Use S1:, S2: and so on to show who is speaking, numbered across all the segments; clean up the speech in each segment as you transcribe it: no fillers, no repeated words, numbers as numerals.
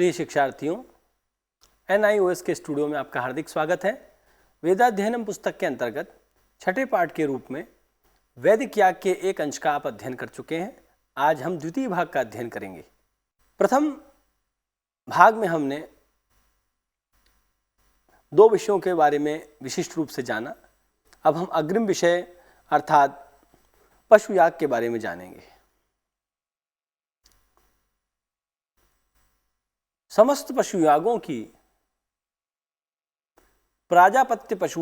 S1: प्रिय शिक्षार्थियों, NIOS के स्टूडियो में आपका हार्दिक स्वागत है। वेदाध्ययनम पुस्तक के अंतर्गत छठे पाठ के रूप में वैदिक याग के एक अंश का आप अध्ययन कर चुके हैं। आज हम द्वितीय भाग का अध्ययन करेंगे। प्रथम भाग में हमने दो विषयों के बारे में विशिष्ट रूप से जाना। अब हम अग्रिम विषय अर्थात पशु याग के बारे में जानेंगे। समस्त पशु यागों की प्राजापत्य पशु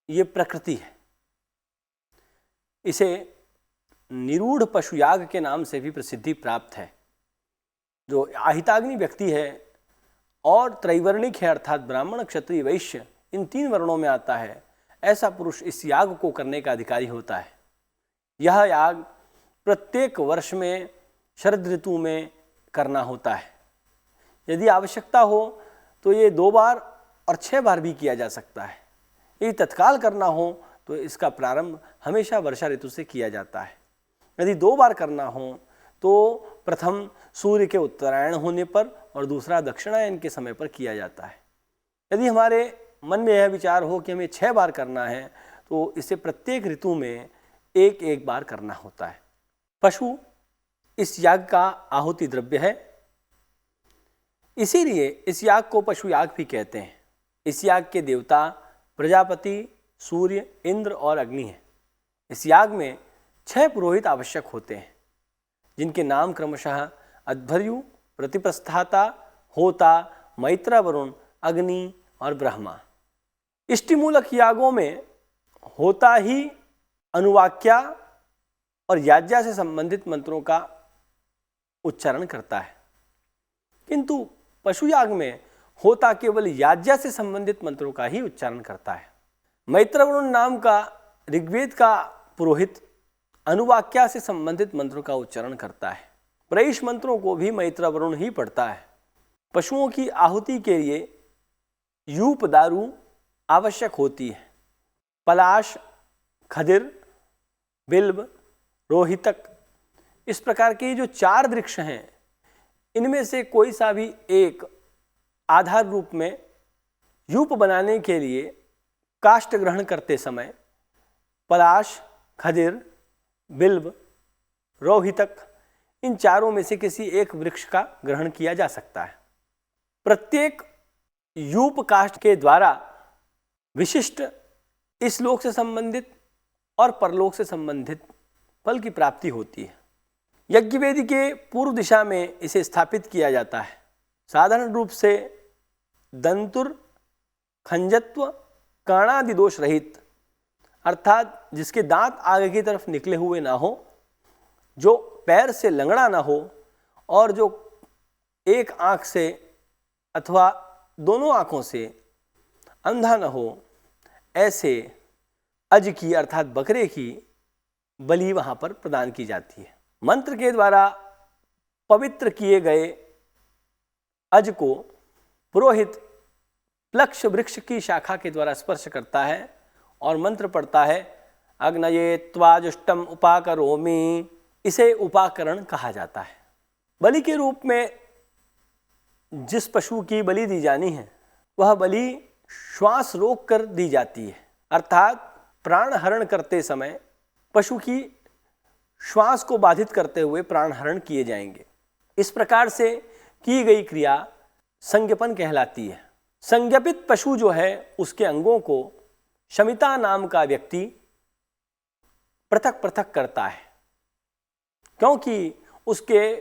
S1: ये प्रकृति है। इसे निरूढ़ पशु याग के नाम से भी प्रसिद्धि प्राप्त है। जो आहिताग्नि व्यक्ति है और त्रैवर्णिक है अर्थात ब्राह्मण, क्षत्रिय, वैश्य इन तीन वर्णों में आता है, ऐसा पुरुष इस याग को करने का अधिकारी होता है। यह याग प्रत्येक वर्ष में शरद ऋतु में करना होता है। यदि आवश्यकता हो तो ये 2 बार और 6 बार भी किया जा सकता है। यदि तत्काल करना हो तो इसका प्रारंभ हमेशा वर्षा ऋतु से किया जाता है। यदि 2 बार करना हो तो प्रथम सूर्य के उत्तरायण होने पर और दूसरा दक्षिणायन के समय पर किया जाता है। यदि हमारे मन में यह विचार हो कि हमें 6 बार करना है तो इसे प्रत्येक ऋतु में एक बार करना होता है। पशु इस याग का आहुति द्रव्य है, इसीलिए इस याग को पशु याग भी कहते हैं। इस याग के देवता प्रजापति, सूर्य, इंद्र और अग्नि हैं। इस याग में 6 पुरोहित आवश्यक होते हैं, जिनके नाम क्रमशः अध्वर्यु, प्रतिप्रस्थाता, होता, मैत्र, वरुण, अग्नि और ब्रह्मा। इष्टिमूलक यागों में होता ही अनुवाक्या और याज्ञा से संबंधित मंत्रों का उच्चारण करता है, किंतु पशु याग में होता केवल याज्ञा से संबंधित मंत्रों का ही उच्चारण करता है। मैत्र वरुण नाम का ऋग्वेद का पुरोहित अनुवाक्या से संबंधित मंत्रों का उच्चारण करता है। प्रैष मंत्रों को भी मैत्र वरुण ही पढ़ता है। पशुओं की आहुति के लिए यूप दारू आवश्यक होती है। पलाश, खदिर, बिल्व, रोहितक इस प्रकार के जो 4 वृक्ष हैं, इनमें से कोई सा भी एक आधार रूप में यूप बनाने के लिए काष्ठ ग्रहण करते समय पलाश, खदिर, बिल्व, रोहितक इन चारों में से किसी एक वृक्ष का ग्रहण किया जा सकता है। प्रत्येक यूप काष्ठ के द्वारा विशिष्ट इस लोक से संबंधित और परलोक से संबंधित फल की प्राप्ति होती है। यज्ञवेदी के पूर्व दिशा में इसे स्थापित किया जाता है। साधारण रूप से दंतुर, खंजत्व, काणादि दोष रहित अर्थात जिसके दांत आगे की तरफ निकले हुए ना हो, जो पैर से लंगड़ा ना हो और जो एक आंख से अथवा दोनों आंखों से अंधा न हो, ऐसे अज की अर्थात बकरे की बलि वहां पर प्रदान की जाती है। मंत्र के द्वारा पवित्र किए गए अज को पुरोहित प्लक्ष वृक्ष की शाखा के द्वारा स्पर्श करता है और मंत्र पढ़ता है, अग्नये त्वाजुष्टम उपाकरोमि। इसे उपाकरण कहा जाता है। बलि के रूप में जिस पशु की बलि दी जानी है वह बलि श्वास रोक कर दी जाती है, अर्थात प्राण हरण करते समय पशु की श्वास को बाधित करते हुए प्राण हरण किए जाएंगे। इस प्रकार से की गई क्रिया संज्ञपन कहलाती है। संज्ञपित पशु जो है उसके अंगों को शमिता नाम का व्यक्ति पृथक पृथक करता है, क्योंकि उसके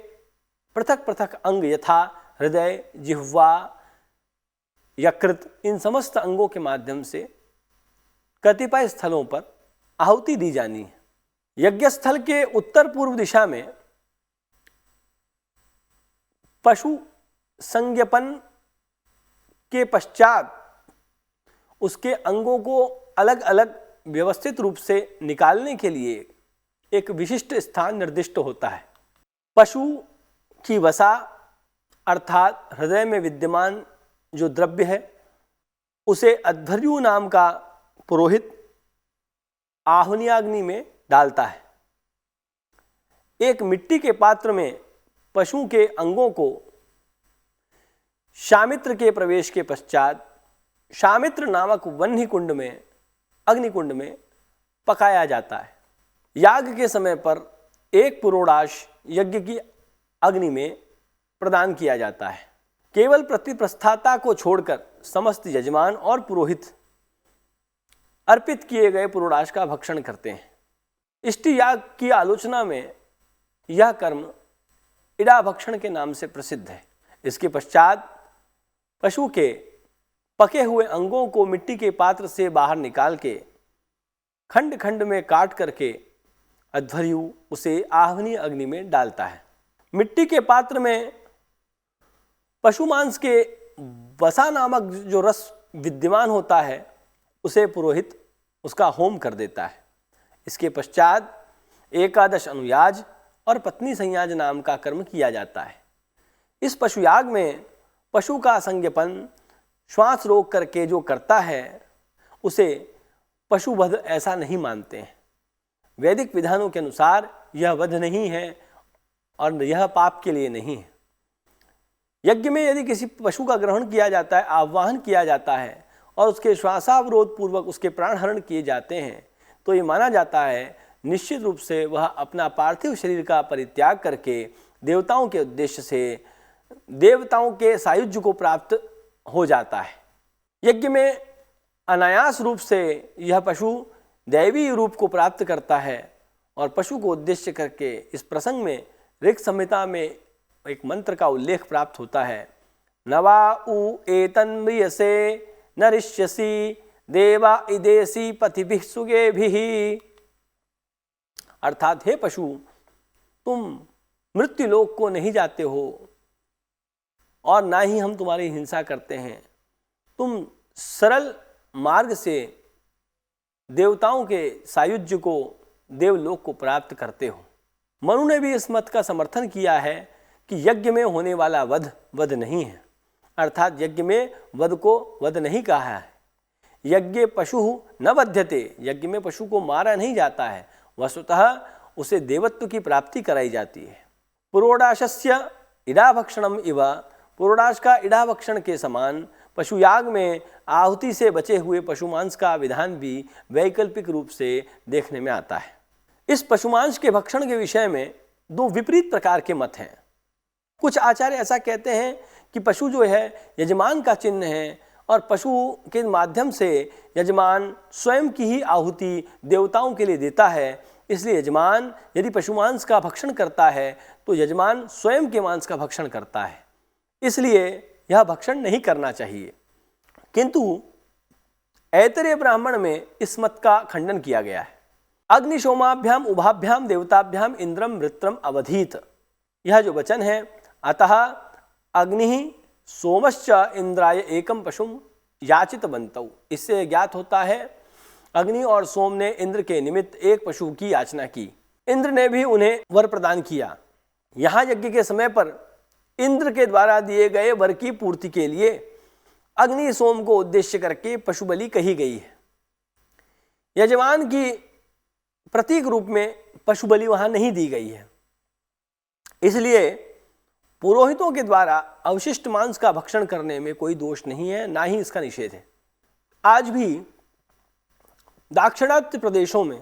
S1: पृथक पृथक अंग यथा हृदय, जिह्वा, यकृत इन समस्त अंगों के माध्यम से कतिपय स्थलों पर आहुति दी जानी है। यज्ञस्थल के उत्तर पूर्व दिशा में पशु संज्ञपन के पश्चात उसके अंगों को अलग अलग व्यवस्थित रूप से निकालने के लिए एक विशिष्ट स्थान निर्दिष्ट होता है। पशु की वसा अर्थात हृदय में विद्यमान जो द्रव्य है उसे अध्वर्यु नाम का पुरोहित आहुनियाग्नि में डालता है। एक मिट्टी के पात्र में पशु के अंगों को शामित्र के प्रवेश के पश्चात शामित्र नामक वन्य कुंड में, अग्निकुंड में पकाया जाता है। याग के समय पर एक पुरोडाश यज्ञ की अग्नि में प्रदान किया जाता है। केवल प्रतिप्रस्थाता को छोड़कर समस्त यजमान और पुरोहित अर्पित किए गए पुरोडाश का भक्षण करते हैं। इष्टि याग की आलोचना में यह कर्म इड़ा भक्षण के नाम से प्रसिद्ध है। इसके पश्चात पशु के पके हुए अंगों को मिट्टी के पात्र से बाहर निकाल के खंड खंड में काट करके अध्वर्यु उसे आह्वनीय अग्नि में डालता है। मिट्टी के पात्र में पशु मांस के वसा नामक जो रस विद्यमान होता है उसे पुरोहित उसका होम कर देता है। इसके पश्चात एकादश अनुयाज और पत्नी संयाज नाम का कर्म किया जाता है। इस पशुयाग में पशु का संज्ञापन श्वास रोक करके जो करता है उसे पशुवध ऐसा नहीं मानते हैं। वैदिक विधानों के अनुसार यह वध नहीं है और यह पाप के लिए नहीं है। यज्ञ में यदि किसी पशु का ग्रहण किया जाता है, आह्वान किया जाता है और उसके श्वासावरोध पूर्वक उसके प्राण हरण किए जाते हैं तो ये माना जाता है निश्चित रूप से वह अपना पार्थिव शरीर का परित्याग करके देवताओं के उद्देश्य से देवताओं के सायुज्य को प्राप्त हो जाता है। यज्ञ में अनायास रूप से यह पशु दैवी रूप को प्राप्त करता है और पशु को उद्देश्य करके इस प्रसंग में ऋग संहिता में एक मंत्र का उल्लेख प्राप्त होता है। नवा उ एतन्म्रियसे नरिष्यसि देवा इदेसी पतिभिः सुगेभिः। अर्थात हे पशु, तुम मृत्यु लोक को नहीं जाते हो और ना ही हम तुम्हारी हिंसा करते हैं। तुम सरल मार्ग से देवताओं के सायुज्य को देवलोक को प्राप्त करते हो। मनु ने भी इस मत का समर्थन किया है कि यज्ञ में होने वाला वध नहीं है, अर्थात यज्ञ में वध को वध नहीं कहा है। यज्ञ पशु न वध्यते, यज्ञ में पशु को मारा नहीं जाता है, वस्तुतः उसे देवत्व की प्राप्ति कराई जाती है। पुरोडाशस्य इडाभक्षणम इव, पुरोडाश का इडाभक्षण के समान पशुयाग में आहुति से बचे हुए पशुमांस का विधान भी वैकल्पिक रूप से देखने में आता है। इस पशुमांस के भक्षण के विषय में दो विपरीत प्रकार के मत हैं। कुछ आचार्य ऐसा कहते हैं कि पशु जो है यजमान का चिन्ह है और पशु के माध्यम से यजमान स्वयं की ही आहुति देवताओं के लिए देता है, इसलिए यजमान यदि पशु मांस का भक्षण करता है तो यजमान स्वयं के मांस का भक्षण करता है, इसलिए यह भक्षण नहीं करना चाहिए। किंतु ऐतरेय ब्राह्मण में इस मत का खंडन किया गया है। अग्निशोमाभ्याम उभाभ्याम देवताभ्याम इंद्रम वृत्रम अवधीत, यह जो वचन है, अतः अग्नि सोमश्च इंद्राय एकम पशुम याचितवन्तौ, इससे ज्ञात होता है अग्नि और सोम ने इंद्र के निमित्त एक पशु की याचना की। इंद्र ने भी उन्हें वर प्रदान किया। यहाँ यज्ञ के समय पर इंद्र के द्वारा दिए गए वर की पूर्ति के लिए अग्नि सोम को उद्देश्य करके पशु बलि कही गई है। यजमान की प्रतीक रूप में पशु बलि वहां नहीं दी गई है, इसलिए पुरोहितों के द्वारा अवशिष्ट मांस का भक्षण करने में कोई दोष नहीं है, ना ही इसका निषेध है। आज भी दाक्षिणात्य प्रदेशों में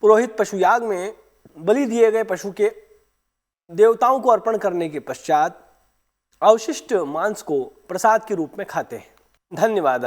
S1: पुरोहित पशुयाग में बलि दिए गए पशु के देवताओं को अर्पण करने के पश्चात अवशिष्ट मांस को प्रसाद के रूप में खाते हैं। धन्यवाद।